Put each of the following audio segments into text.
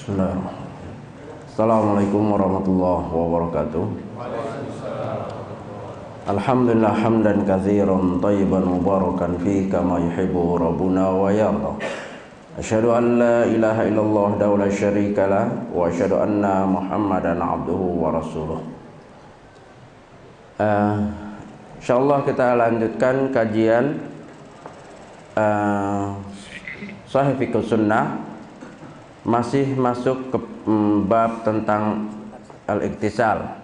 Bismillahirrahmanirrahim. Assalamualaikum warahmatullahi wabarakatuh. Alhamdulillah hamdan katsiran thayyiban mubarakan fi kama yuhibbu rabbuna wa yarda. Asyhadu an la ilaha illallah wahdahu la syarikalah wa asyhadu anna Muhammadan abduhu wa rasuluh. Insyaallah kita lanjutkan kajian Sahih Fiqh Sunnah, masih masuk ke bab tentang al-iktisal,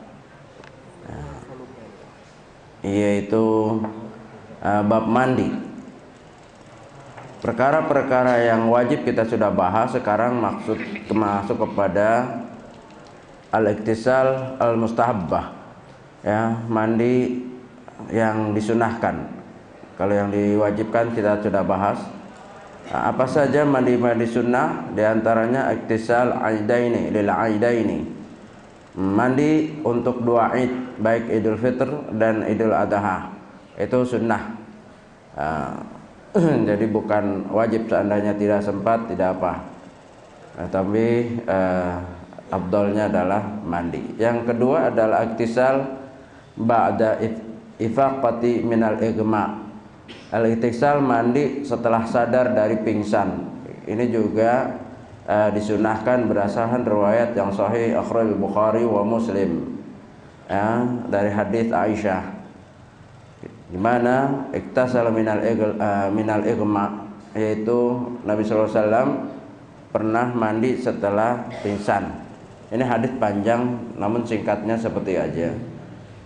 yaitu bab mandi. Perkara-perkara yang wajib kita sudah bahas, sekarang masuk kepada al-iktisal al-mustahabbah, ya, mandi yang disunahkan. Kalau yang diwajibkan kita sudah bahas. Apa saja mandi-mandi sunnah? Di antaranya iktisal aidaini lil aidaini, mandi untuk dua id, baik Idul Fitr dan Idul Adha, itu sunnah. Jadi bukan wajib, seandainya tidak sempat tidak apa, tapi afdalnya adalah mandi. Yang kedua adalah iktisal ba'da ifaqati minal igma, al-iktisal mandi setelah sadar dari pingsan. Ini juga disunahkan berdasarkan riwayat yang sahih akhrajal Bukhari wa Muslim, ya, dari hadis Aisyah, di mana iktasal minal igma, yaitu Nabi sallallahu alaihi wasallam pernah mandi setelah pingsan. Ini hadis panjang namun singkatnya seperti aja.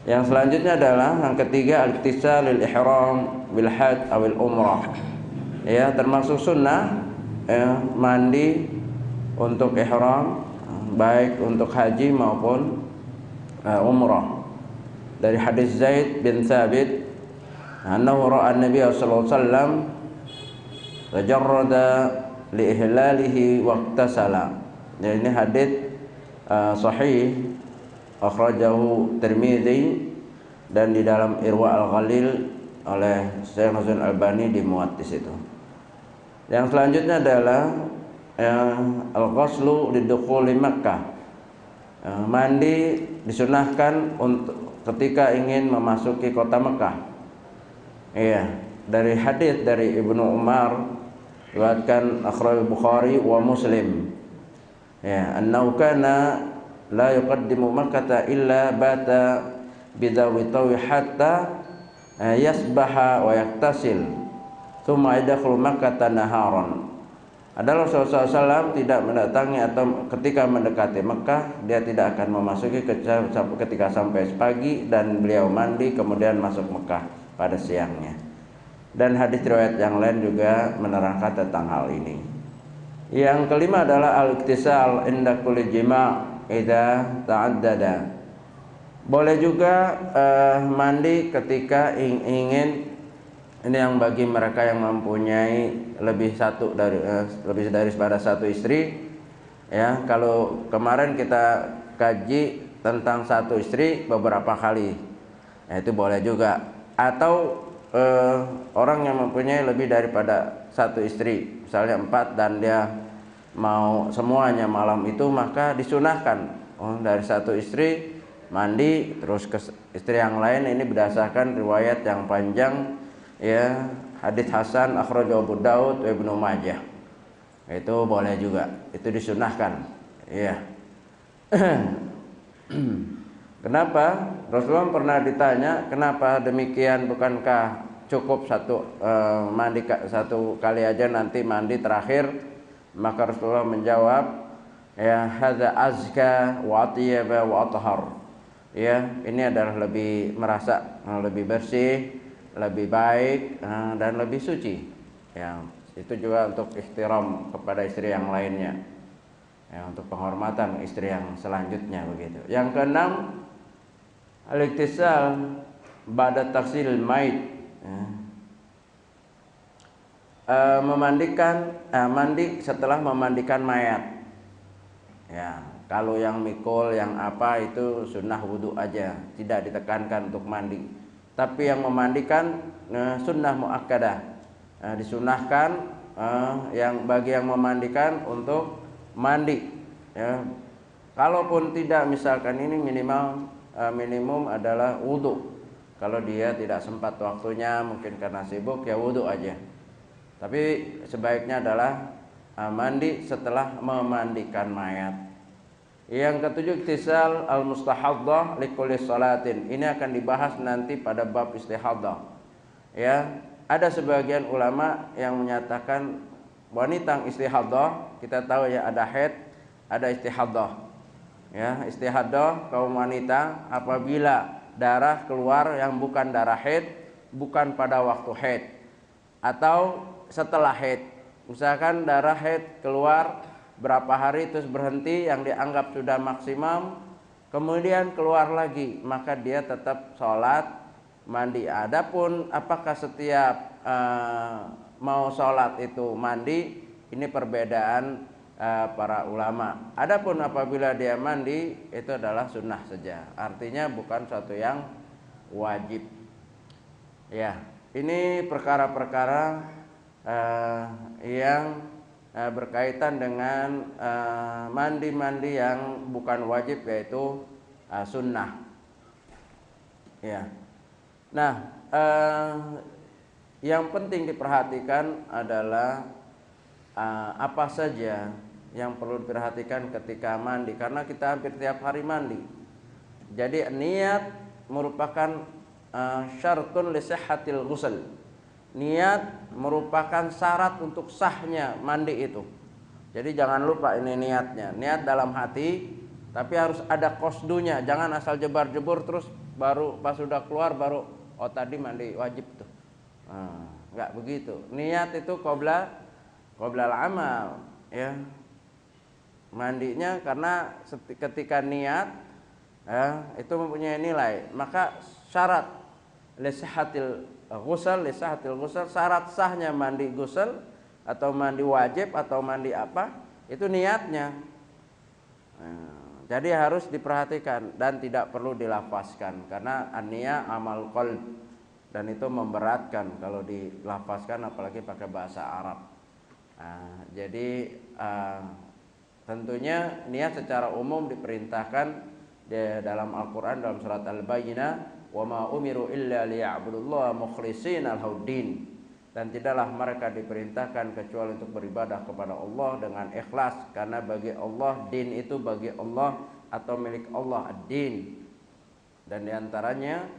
Yang selanjutnya adalah yang ketiga al-iktisal lil ihram bil hajj awil umrah, ya, termasuk sunnah, ya, mandi untuk ihram baik untuk haji maupun umrah. Dari hadis Zaid bin Thabit annahu ra'a an-nabiy sallallahu alaihi wasallam tajarrada li ihlalihi wa iktasala. Ya, ini hadis sahih akhrajahu Tirmidzi, dan di dalam Irwa al-Ghalil oleh Syekh Nasruddin Albani dimuat di situ. Yang selanjutnya adalah al-ghuslu lidukhuli Makkah, mandi disunahkan untuk ketika ingin memasuki kota Mekah. Iya, dari hadis dari Ibnu Umar riwayatkan akhraj Bukhari wa Muslim, ya, annahu kana la yuqaddimu Makkah illa bata bidawitawi hatta yasbaha wa yaktasil thumma yadkhulu Makkah naharan. Adalah Rasulullah SAW tidak mendatangi atau ketika mendekati Mekah, dia tidak akan memasuki ketika sampai pagi, dan beliau mandi kemudian masuk Mekah pada siangnya. Dan hadis riwayat yang lain juga menerangkan tentang hal ini. Yang kelima adalah al-iktisal inda kulli jima' idza ta'addada. Boleh juga mandi ketika ingin, ini yang bagi mereka yang mempunyai lebih dari satu istri, ya. Kalau kemarin kita kaji tentang satu istri beberapa kali, ya, itu boleh juga. Atau orang yang mempunyai lebih daripada satu istri, misalnya 4, dan dia mau semuanya malam itu, maka disunahkan dari satu istri mandi terus ke istri yang lain. Ini berdasarkan riwayat yang panjang, ya, hadits hasan akhrajahu Abu Daud wa Ibnu Majah. Itu boleh juga, itu disunahkan, ya. Kenapa? Rasulullah pernah ditanya, kenapa demikian, bukankah cukup mandi satu kali aja, nanti mandi terakhir? Maka Rasulullah menjawab, ya, hadza azka wa atyaba wa athhar. Ya, ini adalah merasa lebih bersih, lebih baik, dan lebih suci. Ya, itu juga untuk ihtiram kepada istri yang lainnya, ya, untuk penghormatan istri yang selanjutnya, begitu. Yang keenam, al-iktisal ba'da taksilil mait, ya. Mandi setelah memandikan mayat, ya. Kalau yang mikul, yang apa, itu sunnah wudu aja, tidak ditekankan untuk mandi. Tapi yang memandikan sunnah muakkadah, disunahkan yang bagi yang memandikan untuk mandi, Ya, kalaupun tidak, misalkan ini minimum adalah wudhu. Kalau dia tidak sempat waktunya, mungkin karena sibuk, ya wudhu aja. Tapi sebaiknya adalah mandi setelah memandikan mayat. Yang ketujuh, iktisal al-mustahaddah likulli salatin. Ini akan dibahas nanti pada bab istihaddah. Ya, ada sebagian ulama yang menyatakan wanita yang istihaddah, kita tahu ya ada haid, ada istihaddah. Ya, istihaddah kaum wanita apabila darah keluar yang bukan darah haid, bukan pada waktu haid atau setelah haid. Misalkan darah haid keluar berapa hari terus berhenti, yang dianggap sudah maksimum, kemudian keluar lagi, maka dia tetap sholat mandi. Adapun apakah setiap mau sholat itu mandi, ini perbedaan para ulama. Adapun apabila dia mandi, itu adalah sunnah saja, artinya bukan suatu yang wajib. Ya, ini perkara-perkara yang berkaitan dengan mandi-mandi yang bukan wajib, yaitu sunnah. Ya. Nah, yang penting diperhatikan adalah apa saja yang perlu diperhatikan ketika mandi, karena kita hampir tiap hari mandi. Jadi niat merupakan syartun li sihhatil ghusl. Niat merupakan syarat untuk sahnya mandi itu. Jadi jangan lupa ini niatnya. Niat dalam hati, tapi harus ada qasdunya. Jangan asal jebar-jebur terus baru pas sudah keluar baru tadi mandi wajib tuh. Enggak begitu. Niat itu qoblal amal, ya. Mandinya karena ketika niat itu mempunyai nilai, maka syarat lisahatil ghusl, syarat sahnya mandi ghusl atau mandi wajib atau mandi apa, itu niatnya. Jadi harus diperhatikan dan tidak perlu dilafazkan, karena an-niyah amal qalb dan itu memberatkan kalau dilafazkan, apalagi pakai bahasa Arab. Jadi tentunya niat secara umum diperintahkan di dalam Al-Quran, dalam surat Al-Bayyinah, wa ma umiru illa liya'budullaha mukhlishina lahuddin, dan tidaklah mereka diperintahkan kecuali untuk beribadah kepada Allah dengan ikhlas, karena bagi Allah din itu bagi Allah atau milik Allah ad-din, dan diantaranya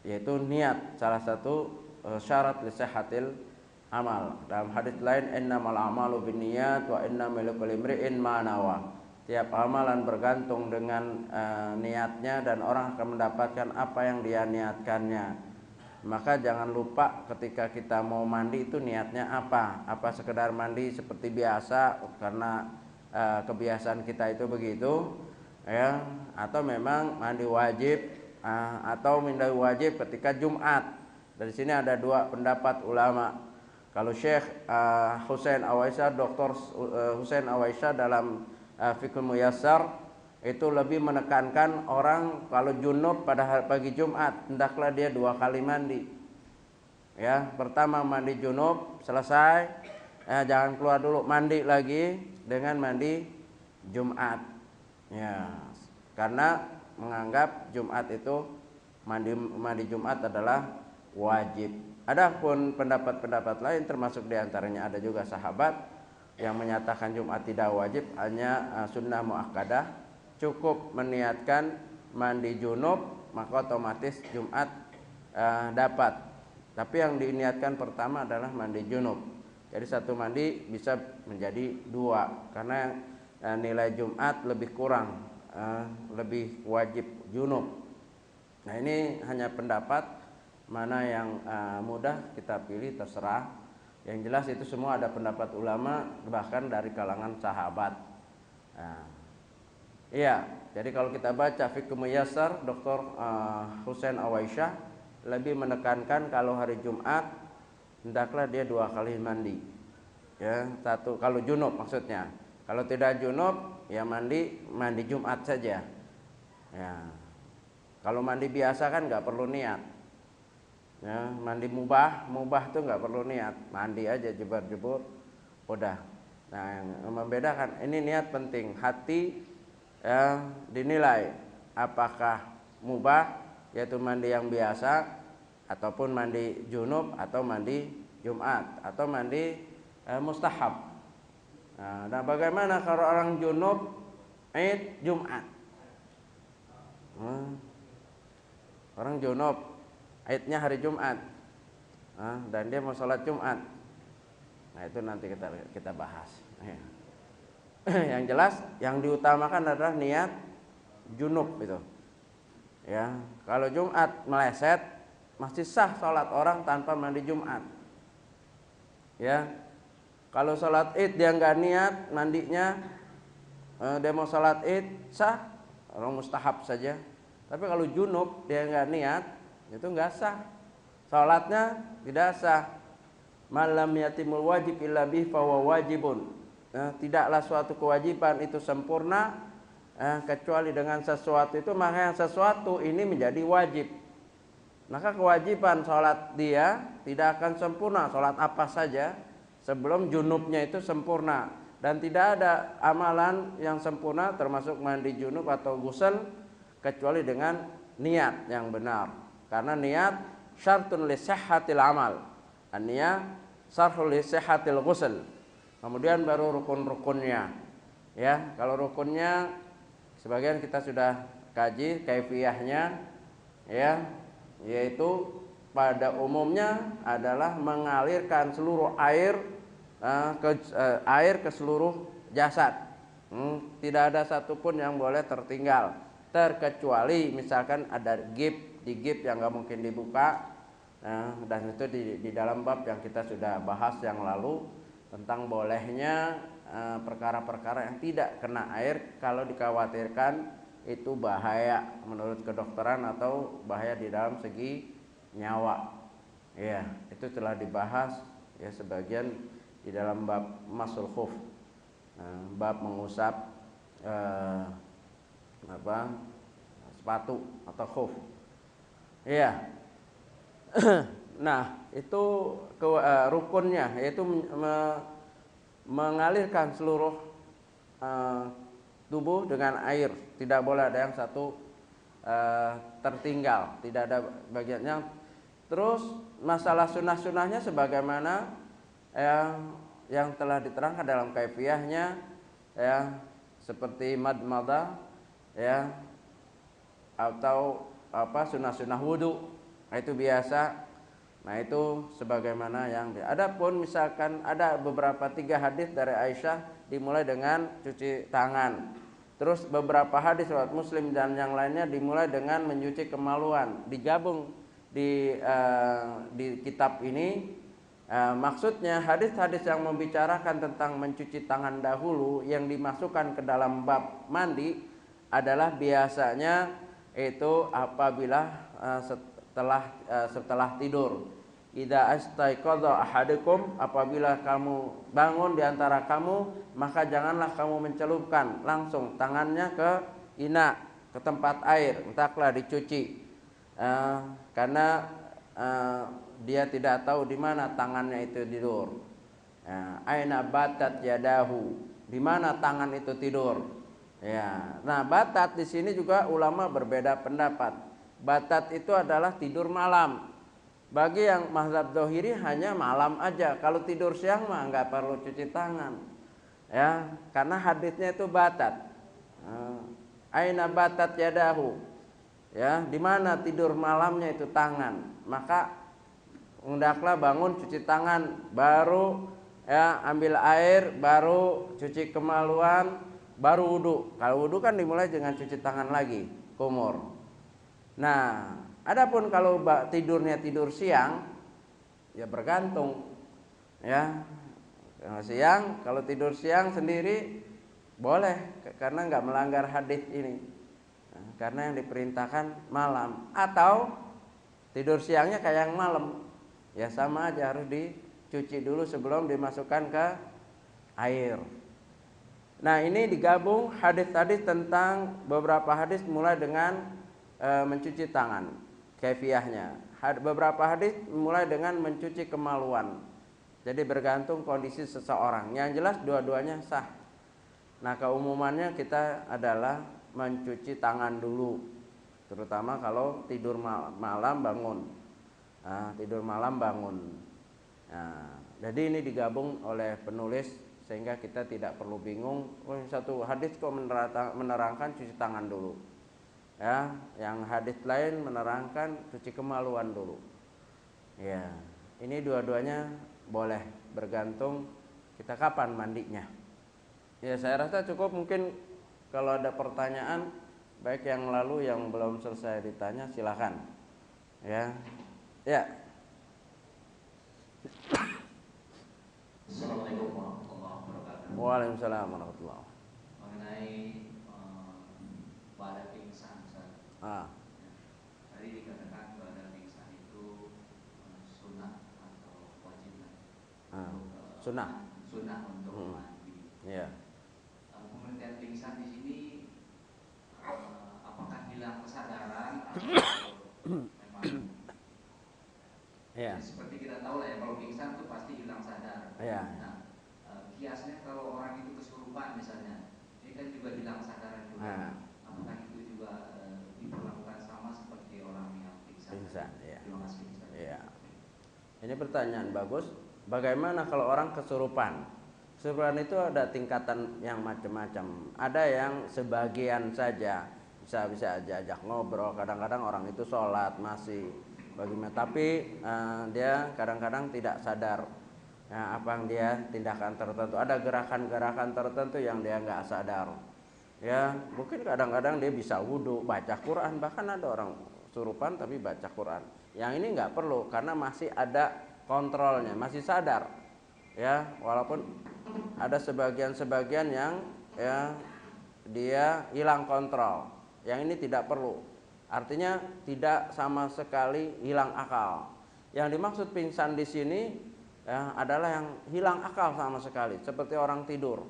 yaitu niat, salah satu syarat li sihhatil amal. Dalam hadis lain, innamal a'malu binniyat wa innamal likulli imri'in ma nawa. Tiap amalan bergantung dengan niatnya, dan orang akan mendapatkan apa yang dia niatkannya. Maka jangan lupa ketika kita mau mandi itu niatnya apa? Apa sekedar mandi seperti biasa karena kebiasaan kita itu begitu, ya? Atau memang mandi wajib, atau mandi wajib ketika Jumat. Dari sini ada dua pendapat ulama. Kalau Syekh Husain Awaisyah, Dr. Husain Awaisyah dalam Fiqhul Muyassar itu lebih menekankan orang kalau junub pada pagi Jumat hendaklah dia 2 kali mandi. Ya, pertama mandi junub selesai, jangan keluar dulu, mandi lagi dengan mandi Jumat. Ya, karena menganggap Jumat itu mandi Jumat adalah wajib. Adapun pendapat-pendapat lain, termasuk diantaranya ada juga sahabat yang menyatakan Jumat tidak wajib, hanya sunnah muakkadah, cukup meniatkan mandi junub maka otomatis Jumat dapat. Tapi yang diniatkan pertama adalah mandi junub. Jadi satu mandi bisa menjadi 2 karena nilai Jumat lebih kurang, lebih wajib junub. Nah, ini hanya pendapat, mana yang mudah kita pilih terserah. Yang jelas itu semua ada pendapat ulama, bahkan dari kalangan sahabat. Iya, jadi kalau kita baca Fiqh Muyassar, Dr. Husain Awaisyah lebih menekankan kalau hari Jumat hendaklah dia 2 kali mandi. Ya, satu kalau junub maksudnya. Kalau tidak junub ya mandi Jumat saja. Ya. Kalau mandi biasa kan nggak perlu niat. Ya, mandi mubah tuh nggak perlu niat, mandi aja jebar-jebur, udah. Nah, yang membedakan ini niat penting. Hati dinilai apakah mubah yaitu mandi yang biasa, ataupun mandi junub, atau mandi Jumat, atau mandi mustahab. Nah, bagaimana kalau orang junub Id Jumat? Orang junub Idnya hari Jumat, dan dia mau sholat Jumat. Nah, itu nanti kita bahas. Yang jelas yang diutamakan adalah niat junub itu. Ya, kalau Jumat meleset masih sah sholat orang tanpa mandi Jumat. Ya, kalau sholat Id dia nggak niat mandinya, dia mau sholat Id sah, orang mustahab saja. Tapi kalau junub dia nggak niat, itu nggak sah, sholatnya tidak sah. Malam yatimul wajib illa bih fahuwa wajibun. Tidaklah suatu kewajiban itu sempurna kecuali dengan sesuatu itu, maka yang sesuatu ini menjadi wajib. Maka kewajiban sholat dia tidak akan sempurna, sholat apa saja, sebelum junubnya itu sempurna. Dan tidak ada amalan yang sempurna termasuk mandi junub atau ghusl kecuali dengan niat yang benar. Karena niat syartun li sihhatil amal. An-niyah syartun li sihhatil ghusl. Kemudian baru rukun-rukunnya. Ya, kalau rukunnya sebagian kita sudah kaji kaifiyahnya, ya, yaitu pada umumnya adalah mengalirkan seluruh air ke seluruh jasad. Tidak ada satupun yang boleh tertinggal, terkecuali misalkan ada gip, di gip yang nggak mungkin dibuka. Dan itu di dalam bab yang kita sudah bahas yang lalu tentang bolehnya perkara-perkara yang tidak kena air kalau dikhawatirkan itu bahaya menurut kedokteran atau bahaya di dalam segi nyawa. Ya, itu telah dibahas ya sebagian di dalam bab masul khuf, bab mengusap sepatu atau khuf. Iya. Nah, itu rukunnya yaitu mengalirkan seluruh tubuh dengan air. Tidak boleh ada yang satu tertinggal, tidak ada bagiannya. Terus masalah sunnah-sunnahnya sebagaimana yang telah diterangkan dalam kaifiyahnya, ya, seperti madmadah, ya, atau sunnah-sunnah wudu. Nah, itu biasa. Nah, itu sebagaimana yang adapun misalkan ada beberapa 3 hadis dari Aisyah dimulai dengan cuci tangan. Terus beberapa hadis riwayat Muslim dan yang lainnya dimulai dengan mencuci kemaluan. Digabung di kitab ini. Maksudnya hadis-hadis yang membicarakan tentang mencuci tangan dahulu yang dimasukkan ke dalam bab mandi adalah biasanya itu apabila setelah tidur. Idza astaiqadha ahadukum, apabila kamu bangun di antara kamu, maka janganlah kamu mencelupkan langsung tangannya ke ina, ke tempat air, entahlah dicuci. Karena dia tidak tahu di mana tangannya itu tidur. Aina batat yadahu, di mana tangan itu tidur. Ya. Nah, batat di sini juga ulama berbeda pendapat. Batat itu adalah tidur malam. Bagi yang mazhab Dzahiri hanya malam aja. Kalau tidur siang mah nggak perlu cuci tangan. Ya, karena hadisnya itu batat. Aina batat yadahu. Ya, di mana tidur malamnya itu tangan. Maka hendaklah bangun cuci tangan, baru ya ambil air, baru cuci kemaluan, baru wudu. Kalau wudu kan dimulai dengan cuci tangan lagi, kumur. Nah, adapun kalau tidurnya tidur siang, ya bergantung. Ya, siang kalau tidur siang sendiri boleh karena nggak melanggar hadis ini. Karena yang diperintahkan malam, atau tidur siangnya kayak yang malam, ya sama aja harus dicuci dulu sebelum dimasukkan ke air. Nah, ini digabung hadis-hadis tentang beberapa hadis mulai dengan mencuci tangan, kaifiyahnya. Beberapa hadis mulai dengan mencuci kemaluan. Jadi bergantung kondisi seseorang. Yang jelas dua-duanya sah. Nah, keumumannya kita adalah mencuci tangan dulu, terutama kalau tidur malam bangun. Nah, tidur malam bangun. Nah, jadi ini digabung oleh penulis sehingga kita tidak perlu bingung. Oh, satu hadis kok menerangkan cuci tangan dulu. Ya, yang hadis lain menerangkan cuci kemaluan dulu. Ya, ini dua-duanya boleh, bergantung kita kapan mandinya. Ya, saya rasa cukup. Mungkin kalau ada pertanyaan baik yang lalu yang belum selesai ditanya silakan. Ya. Ya. Assalamualaikum warahmatullahi wabarakatuh. Waalaikumsalam warahmatullahi wabarakatuh. Mengenai badan pingsan, Ustaz. Tadi dikatakan badan pingsan itu sunnah atau wajib untuk sunnah untuk mandi. Yeah. Pengertian pingsan di sini apakah hilang kesadaran atau memang? Yeah. Seperti kita tahu lah ya, kalau pingsan itu pasti hilang sadar. Yeah. Nah, kiasnya kalau orang itu kesurupan misalnya, ini kan juga hilang kesadaran juga. Apakah itu juga diperlakukan sama seperti orang yang pingsan? Ya. Terima kasih. Ya. Ini pertanyaan bagus. Bagaimana kalau orang kesurupan? Kesurupan itu ada tingkatan yang macam-macam. Ada yang sebagian saja, bisa ajak ngobrol. Kadang-kadang orang itu sholat masih bagaimana, tapi dia kadang-kadang tidak sadar. Nah, apa yang dia tindakan tertentu, ada gerakan-gerakan tertentu yang dia nggak sadar. Ya, mungkin kadang-kadang dia bisa wudhu, baca Quran, bahkan ada orang surupan tapi baca Quran. Yang ini nggak perlu karena masih ada kontrolnya, masih sadar. Ya, walaupun ada sebagian yang ya dia hilang kontrol. Yang ini tidak perlu. Artinya tidak sama sekali hilang akal. Yang dimaksud pingsan di sini ya adalah yang hilang akal sama sekali, seperti orang tidur.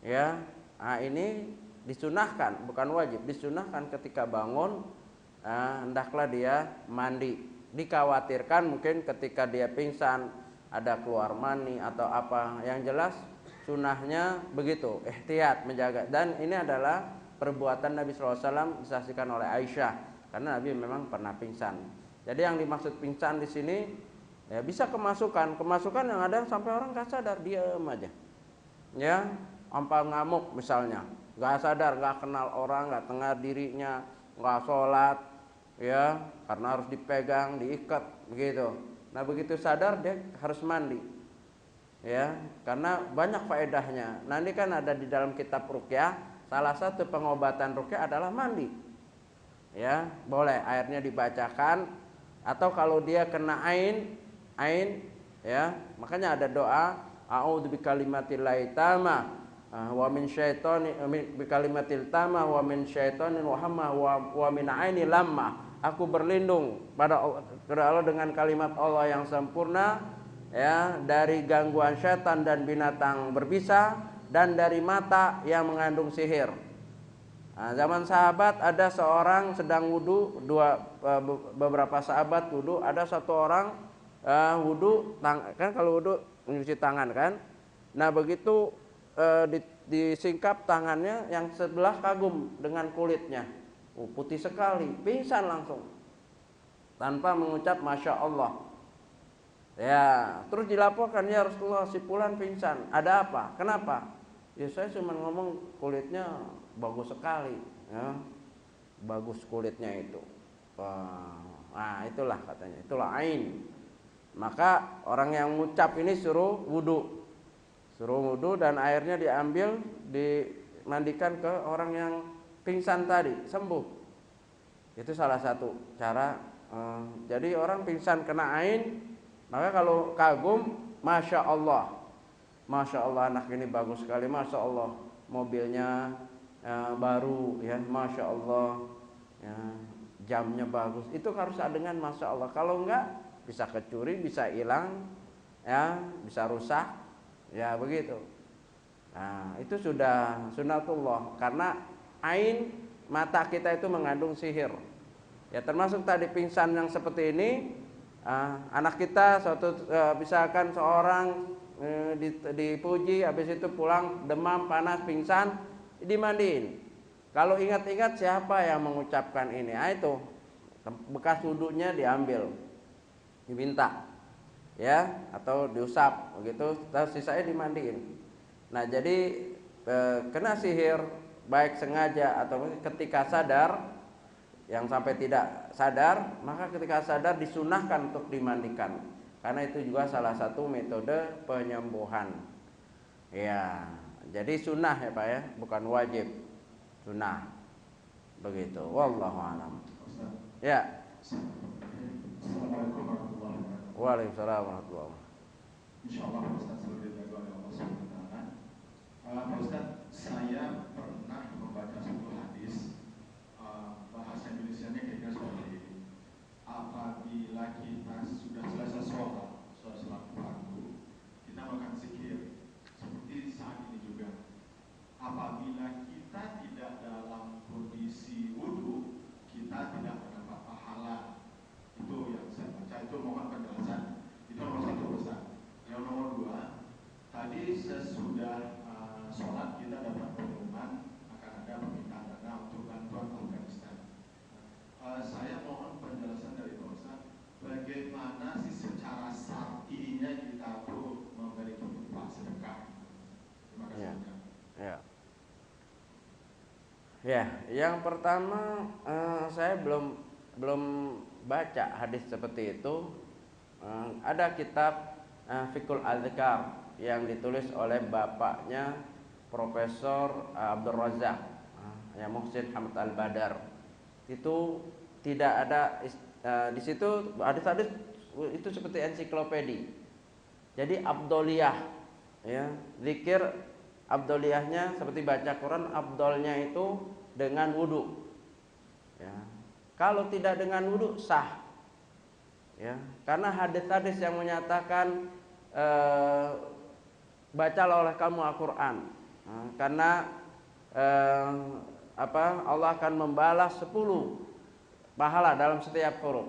Ya, nah ini disunahkan, bukan wajib, disunahkan ketika bangun hendaklah dia mandi. Dikhawatirkan mungkin ketika dia pingsan ada keluar mani atau apa. Yang jelas sunahnya begitu, ihtiyat, menjaga. Dan ini adalah perbuatan Nabi SAW disaksikan oleh Aisyah, karena Nabi memang pernah pingsan. Jadi yang dimaksud pingsan di sini ya bisa kemasukan yang ada sampai orang nggak sadar, diam aja. Ya, sampai ngamuk misalnya, nggak sadar, nggak kenal orang, nggak dengar dirinya, nggak sholat, ya karena harus dipegang, diikat begitu. Nah begitu sadar dia harus mandi, ya karena banyak faedahnya. Nanti kan ada di dalam kitab ruqyah, salah satu pengobatan ruqyah adalah mandi. Ya boleh airnya dibacakan, atau kalau dia kena ain, ya makanya ada doa a'udzu bikalimatillahit tamah wa min syaitani bikalimatil tamah wa min syaitanin wa hamma wa min aini lamma. Aku berlindung pada Allah dengan kalimat Allah yang sempurna, ya dari gangguan syaitan dan binatang berbisa, dan dari mata yang mengandung sihir. Nah, zaman sahabat ada seorang sedang wudu, beberapa sahabat wudu, ada satu orang wudu, kan kalau wudu mencuci tangan kan. Nah begitu disingkap tangannya, yang sebelah kagum dengan kulitnya, putih sekali, pingsan langsung tanpa mengucap masya Allah. Ya terus dilaporkan, ya Rasulullah si fulan pingsan, ada apa, kenapa? Ya saya cuma ngomong kulitnya bagus sekali, ya bagus kulitnya itu. Nah itulah katanya, itulah ain. Maka orang yang mengucap ini suruh wudu dan airnya diambil, dimandikan ke orang yang pingsan tadi, sembuh. Itu salah satu cara. Jadi orang pingsan kena ain, maka kalau kagum, masya Allah anak ini bagus sekali, masya Allah mobilnya baru, ya masya Allah ya, jamnya bagus. Itu harus dengan masya Allah. Kalau enggak bisa kecuri, bisa hilang, ya bisa rusak, ya begitu. Nah itu sudah sunatullah, karena ain mata kita itu mengandung sihir. Ya termasuk tadi pingsan yang seperti ini, Anak kita misalkan seorang dipuji, habis itu pulang demam, panas, pingsan, dimandiin. Kalau ingat-ingat siapa yang mengucapkan ini, itu bekas wudhunya diambil, diminta, ya, atau diusap, begitu, terus sisanya dimandiin. Nah, jadi kena sihir baik sengaja atau ketika sadar, yang sampai tidak sadar, maka ketika sadar disunahkan untuk dimandikan, karena itu juga salah satu metode penyembuhan. Ya, jadi sunnah ya Pak ya, bukan wajib, sunnah. Begitu. Wallahu a'lam. Ya. Assalamualaikum warahmatullahi wabarakatuh. Waalaikumsalam warahmatullahi wabarakatuh. Insyaallah Pak Ustaz selalu dijaga oleh Allah Subhanahu wa taala. Pak Ustaz, saya pernah membaca sebuah hadis, bahasa Indonesianya kira-kira seperti ini. Apabila kita sudah selesai sholat fardu, kita melakukan zikir seperti saat ini juga. Apabila kita tidak dalam kondisi wudhu, kita tidak mendapat pahala. Itu yang saya baca, itu mohon penjelasan. Itu nomor satu Ustaz. Yang nomor dua, tadi sesudah sholat kita dapat pengumuman akan ada permintaan dana untuk bantuan Afghanistan. Saya mohon penjelasan dari Pak Ustaz, bagaimana sih secara syar'inya kita tuh memberi infak sedekah. Terima kasih. Ya. Ya, yang pertama saya belum baca hadis seperti itu. Ada kitab Fiqhul Adzkar yang ditulis oleh bapaknya Profesor Abdul Razak, ya, Muhsin Hamid Al-Badar. Itu tidak ada di situ hadis-hadis itu seperti ensiklopedi. Jadi abdoliyah, ya, zikir abdoliyahnya seperti baca Quran, abdolnya itu dengan wudu. Ya. Kalau tidak dengan wudu sah. Ya, karena hadis-hadis yang menyatakan bacalah oleh kamu Al-Qur'an. Karena Allah akan membalas 10 pahala dalam setiap huruf.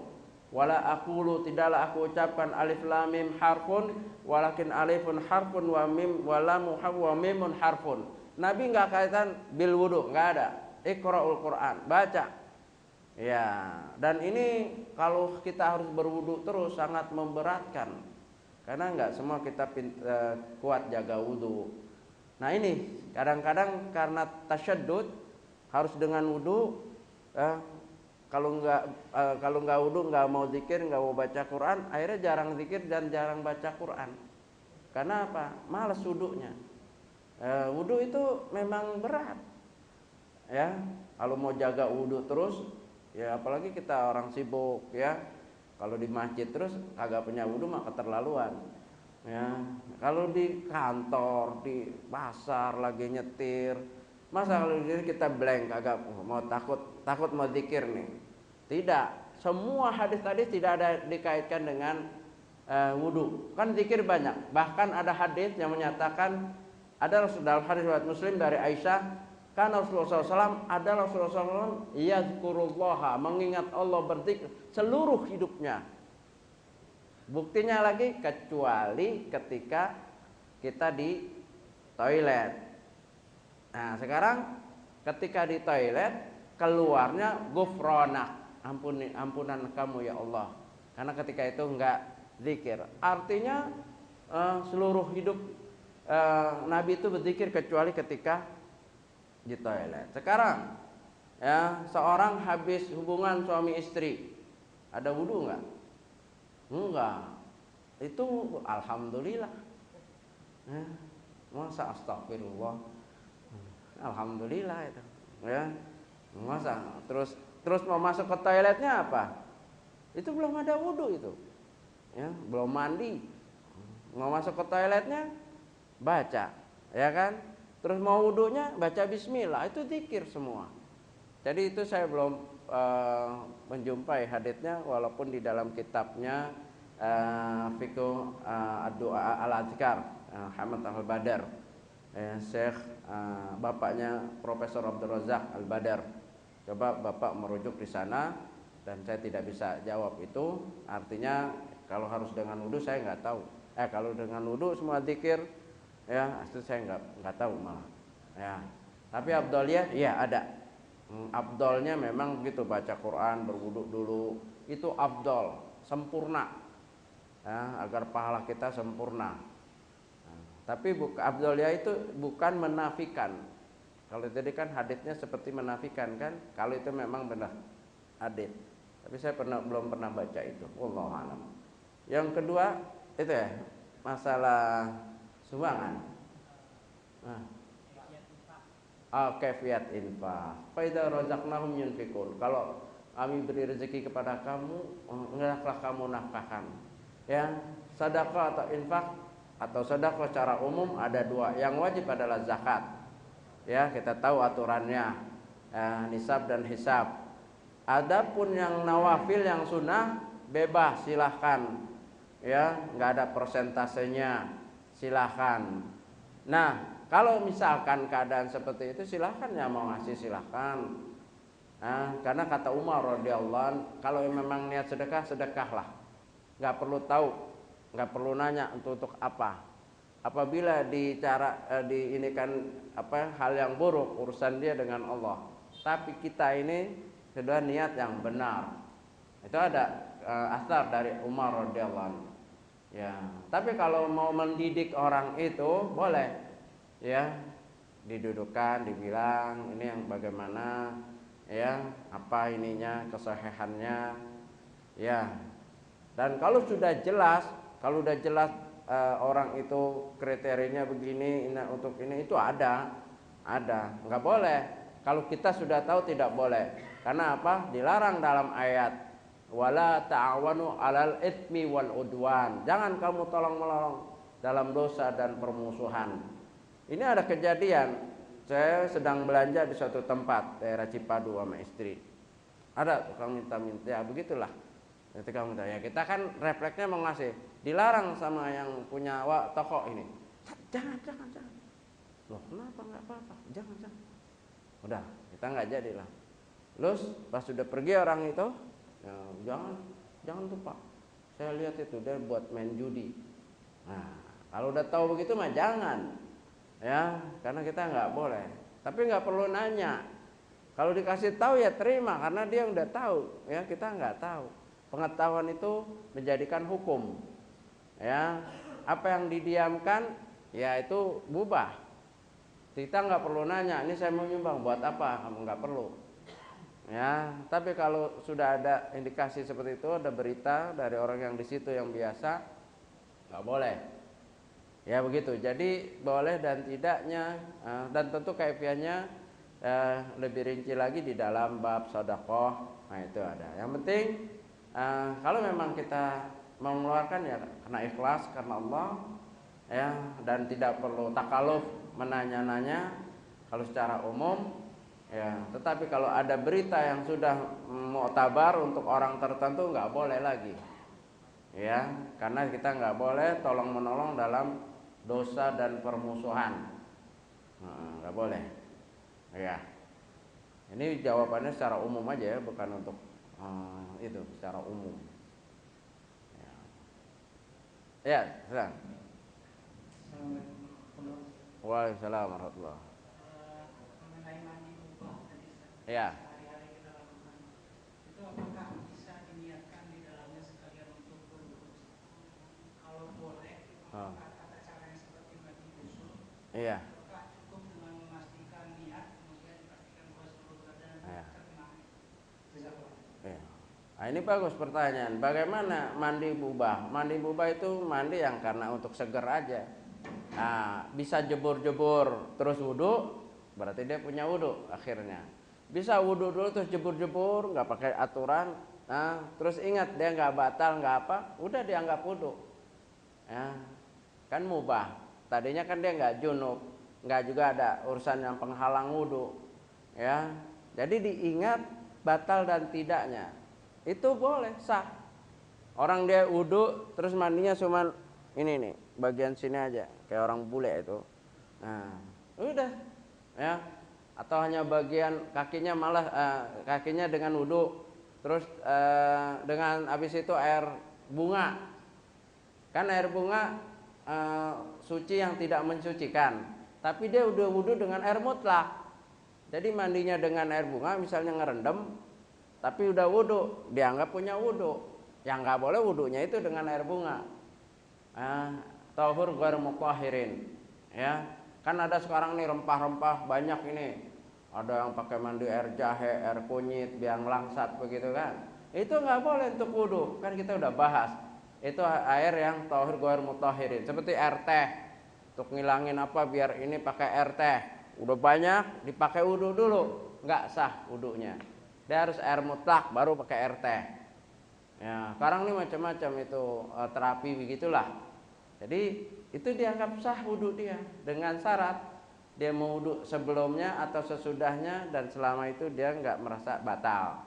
Wala aqulu, tidaklah aku ucapkan alif lam mim harfun, walakin alifun harfun wa mim wa lam wa mimun harfun. Nabi enggak kaitan bil wudu, enggak ada. Iqra'ul Qur'an, baca. Ya, dan ini kalau kita harus berwudu terus sangat memberatkan. Karena enggak semua kita kuat jaga wudu. Nah, ini kadang-kadang karena tasyaddud harus dengan wudu, kalau nggak wudu, nggak mau zikir, nggak mau baca Quran, akhirnya jarang zikir dan jarang baca Quran. Karena apa? Malas wudunya. Wudu itu memang berat. Ya, kalau mau jaga wudu terus, ya apalagi kita orang sibuk, ya. Kalau di masjid terus agak punya wudu mah keterlaluan. Ya, kalau di kantor, di pasar lagi nyetir, masa kalau kita blank agak mau takut mau zikir nih. Tidak, semua hadis-hadis tidak ada dikaitkan dengan wudu. Kan zikir banyak. Bahkan ada hadis yang menyatakan, ada dalam hadis riwayat Muslim dari Aisyah, kan Rasulullah SAW adalah Rasulullah SAW yazkurullaha, mengingat Allah, berzikir seluruh hidupnya. Buktinya lagi kecuali ketika kita di toilet. Nah, sekarang ketika di toilet keluarnya gufronak, ampunan kamu ya Allah. Karena ketika itu enggak zikir. Artinya seluruh hidup Nabi itu berzikir kecuali ketika di toilet. Sekarang ya, seorang habis hubungan suami istri, ada wudu enggak? Enggak. Itu alhamdulillah. Masa astagfirullah. Alhamdulillah itu. Ya. Masa terus mau masuk ke toiletnya apa? Itu belum ada wudu itu. Ya, belum mandi. Mau masuk ke toiletnya baca, ya kan? Terus mau wudunya baca bismillah, itu zikir semua. Jadi itu saya belum menjumpai haditsnya, walaupun di dalam kitabnya Fiqh Ad-Du'a Al-Adzkar Hamid Al-Badar, Syekh bapaknya Profesor Abdul Razak Al-Badar. Coba Bapak merujuk di sana, dan saya tidak bisa jawab itu. Artinya kalau harus dengan wudu saya nggak tahu. Kalau dengan wudu semua zikir, ya itu saya nggak tahu malah. Ya, tapi afdalnya ya ada. Afdalnya memang begitu, baca Quran, berwudu dulu, itu afdal, sempurna, ya, agar pahala kita sempurna. Tapi afdalnya itu bukan menafikan. Kalau tadi kan haditsnya seperti menafikan kan, kalau itu memang benar hadits. Tapi saya belum pernah baca itu. Wallahu a'lam. Yang kedua itu ya, masalah sumbangan. Kaifiyat infak. Fa idza razaqnahum yunfikun. Kalau kami beri rezeki kepada kamu, hendaklah kamu nafkahkan. Ya, sedekah atau infak atau sedekah secara umum ada dua. Yang wajib adalah zakat. Ya, kita tahu aturannya, nisab dan hisab. Adapun yang nawafil, yang sunnah, bebas, silahkan. Ya, nggak ada persentasenya, silahkan. Nah, kalau misalkan keadaan seperti itu, silahkan ya, mau ngasih silahkan. Karena kata Umar radhiyallahu anhu, kalau memang niat sedekah, sedekahlah. Nggak perlu tahu, nggak perlu nanya untuk apa. Apabila diinikan hal yang buruk, urusan dia dengan Allah. Tapi kita ini sudah niat yang benar. Itu ada asar dari Umar radhiyallahu anhu. Ya, tapi kalau mau mendidik orang itu boleh, ya, didudukkan, dibilang ini yang bagaimana, ya, apa ininya, kesahihannya, ya. Dan kalau sudah jelas orang itu kriterianya begini, untuk ini, itu ada, nggak boleh. Kalau kita sudah tahu tidak boleh, karena apa? Dilarang dalam ayat. Wala ta'awanu 'alal itsmi wal udwan. Jangan kamu tolong-menolong dalam dosa dan permusuhan. Ini ada kejadian. Saya sedang belanja di suatu tempat daerah Cipadu sama istri. Ada tukang minta-minta, ya begitulah. Ketika minta, ya kita kan refleksnya mau ngasih. Dilarang sama yang punya toko ini. Jangan. Loh, kenapa nggak apa-apa? Jangan. Udah, kita nggak jadilah. Terus pas sudah pergi orang itu, ya, jangan tuh Pak. Saya lihat itu dia buat main judi. Nah, kalau udah tahu begitu mah jangan. Ya, karena kita nggak boleh. Tapi nggak perlu nanya. Kalau dikasih tahu ya terima, karena dia udah tahu. Ya, kita nggak tahu. Pengetahuan itu menjadikan hukum. Ya, apa yang didiamkan, ya itu mubah. Kita nggak perlu nanya. Ini saya mau nyumbang buat apa? Kamu nggak perlu. Ya, tapi kalau sudah ada indikasi seperti itu, ada berita dari orang yang di situ yang biasa, nggak boleh. Ya begitu. Jadi boleh dan tidaknya, dan tentu kaifiahnya lebih rinci lagi di dalam bab sedekah. Nah itu ada. Yang penting kalau memang kita mau mengeluarkan ya karena ikhlas, karena Allah, ya, dan tidak perlu takaluf menanya-nanya. Kalau secara umum. Ya, tetapi kalau ada berita yang sudah muktabar untuk orang tertentu nggak boleh lagi, ya, karena kita nggak boleh tolong menolong dalam dosa dan permusuhan, nggak boleh, ya. Ini jawabannya secara umum aja ya, bukan untuk itu secara umum. Ya, silakan. Waalaikumsalam warahmatullahi wabarakatuh. Ya. Itu apakah bisa diniatkan di dalamnya sekalian untuk berwudu? Kalau boleh, kata caranya seperti mandi usul. Iya. Apakah cukup dengan memastikan niat, kemudian dipastikan bahwa seluruh badan terkena? Iya. Nah, ini bagus pertanyaan. Bagaimana mandi bubah? Mandi bubah itu mandi yang karena untuk seger aja. Nah, bisa jebur-jebur terus wudu, berarti dia punya wudu akhirnya. Bisa wudu dulu terus jebur-jebur, nggak pakai aturan. Nah, terus ingat dia nggak batal, nggak apa, udah dianggap wudu. Ya, kan mubah. Tadinya kan dia nggak junub, nggak juga ada urusan yang penghalang wudu. Ya, jadi diingat batal dan tidaknya. Itu boleh sah. Orang dia wudu terus mandinya cuma ini nih, bagian sini aja, kayak orang bule itu. Nah, udah, ya. Atau hanya bagian kakinya malah kakinya dengan wudu terus dengan habis itu air bunga. Kan air bunga suci yang tidak mensucikan, tapi dia udah wudu dengan air mutlak. Jadi mandinya dengan air bunga misalnya ngerendam, tapi udah wudu, dianggap punya wudu. Yang nggak boleh wudunya itu dengan air bunga. Tahur ghairu mutahhirin. Ya, kan ada sekarang nih rempah-rempah banyak ini. Ada yang pakai mandi air jahe, air kunyit, biang langsat begitu kan. Itu nggak boleh untuk wudu. Kan kita udah bahas. Itu air yang tahur ghairu mutahhirin. Seperti air teh. Untuk ngilangin apa biar ini pakai air teh. Udah banyak dipakai wudu dulu, nggak sah wudunya. Dia harus air mutlak baru pakai air teh. Ya, sekarang ini macam-macam itu terapi begitulah. Jadi itu dianggap sah wudu dia dengan syarat dia mau wudu sebelumnya atau sesudahnya, dan selama itu dia nggak merasa batal,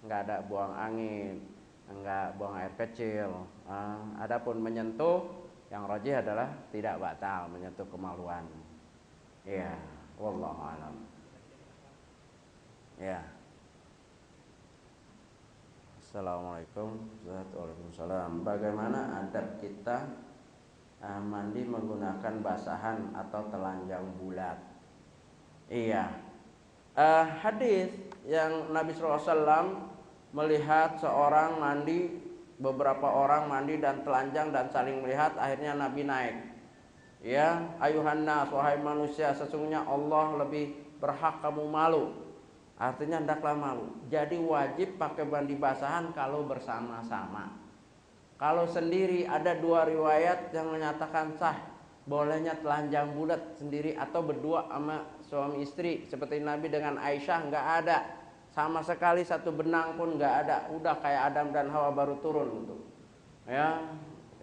nggak ada buang angin, nggak buang air kecil. Adapun menyentuh, yang rajih adalah tidak batal menyentuh kemaluan. Ya, wallahu alam. Ya. Assalamualaikum. Waalaikumsalam. Bagaimana adab kita mandi menggunakan basahan atau telanjang bulat? Iya. Hadis yang Nabi SAW melihat seorang mandi, beberapa orang mandi dan telanjang dan saling melihat, akhirnya Nabi naik. Ya, ayuhan nas, wahai manusia, sesungguhnya Allah lebih berhak kamu malu. Artinya hendaklah malu. Jadi wajib pakai mandi basahan kalau bersama-sama. Kalau sendiri ada dua riwayat yang menyatakan sah, bolehnya telanjang bulat sendiri atau berdua sama suami istri. Seperti Nabi dengan Aisyah, nggak ada sama sekali satu benang pun nggak ada. Udah kayak Adam dan Hawa baru turun tuh. Ya,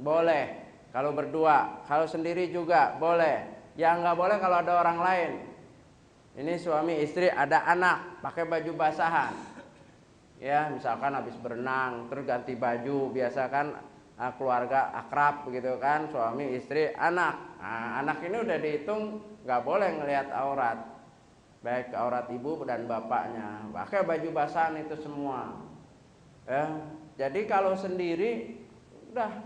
boleh kalau berdua. Kalau sendiri juga boleh. Yang nggak boleh kalau ada orang lain. Ini suami istri, ada anak, pakai baju basahan. Ya, misalkan habis berenang terus ganti baju, biasa kan keluarga akrab begitu kan, suami istri anak. Anak ini udah dihitung nggak boleh ngelihat aurat, baik aurat ibu dan bapaknya. Pakai baju basahan itu semua. Ya, jadi kalau sendiri udah,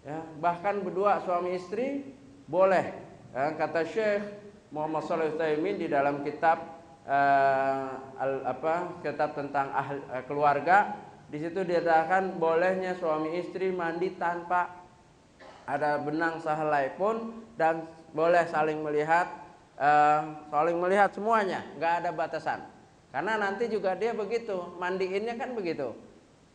ya, bahkan berdua suami istri boleh. Kata Syekh Muhammad Shalih Utsaimin di dalam kitab kitab tentang keluarga, di situ dikatakan bolehnya suami istri mandi tanpa ada benang sehelai pun, dan boleh saling melihat semuanya, nggak ada batasan. Karena nanti juga dia begitu, mandiinnya kan begitu,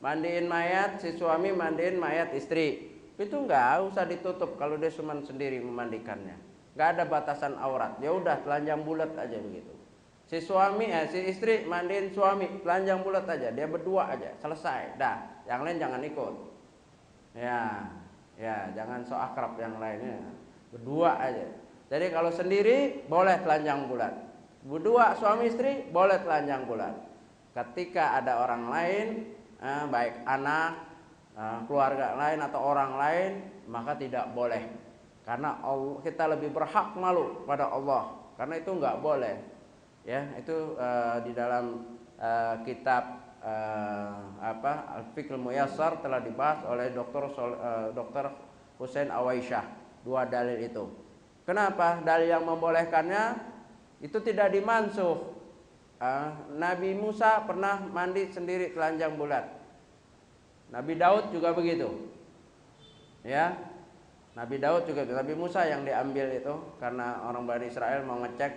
mandiin mayat si suami, mandiin mayat istri, itu nggak usah ditutup kalau dia cuma sendiri memandikannya. Nggak ada batasan aurat, ya udah telanjang bulat aja begitu. Si istri mandiin suami telanjang bulat aja, dia berdua aja, selesai, dah. Yang lain jangan ikut. Ya, jangan so akrab yang lainnya, berdua aja. Jadi kalau sendiri boleh telanjang bulat, berdua suami istri boleh telanjang bulat. Ketika ada orang lain, baik anak, keluarga lain atau orang lain, maka tidak boleh. Karena kita lebih berhak malu pada Allah, karena itu nggak boleh. Ya, itu di dalam kitab Al-Fiqh Al-Muyassar telah dibahas oleh Dr. Husain Awaisyah, dua dalil itu. Kenapa? Dalil yang membolehkannya itu tidak dimansuh. Nabi Musa pernah mandi sendiri telanjang bulat. Nabi Daud juga begitu. Ya. Nabi Daud juga, Nabi Musa yang diambil itu karena orang Bani Israel mau ngecek,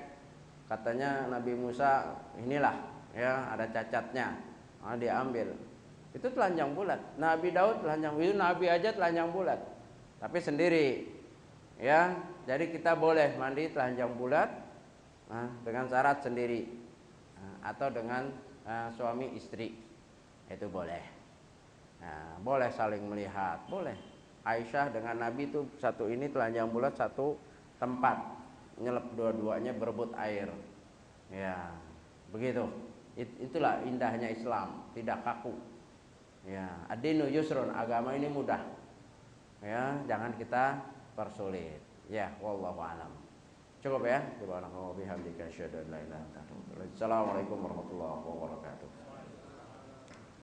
katanya Nabi Musa inilah ya ada cacatnya, diambil. Itu telanjang bulat. Nabi Daud telanjang bulat, Nabi aja telanjang bulat, tapi sendiri. Ya, jadi kita boleh mandi telanjang bulat dengan syarat sendiri atau dengan suami istri, itu boleh. Boleh saling melihat, boleh. Aisyah dengan Nabi itu satu ini telanjang bulat satu tempat, nyelep dua-duanya berebut air. Ya, begitu. Itulah indahnya Islam, tidak kaku. Ya, ad-dinu yusrun, agama ini mudah. Ya, jangan kita persulit. Ya, wallahu alam. Cukup ya. Subhanallah wa bihamdika asyhadu an la ilaha illa anta astaghfiruka wa atubu ilaik. Assalamualaikum warahmatullahi wabarakatuh.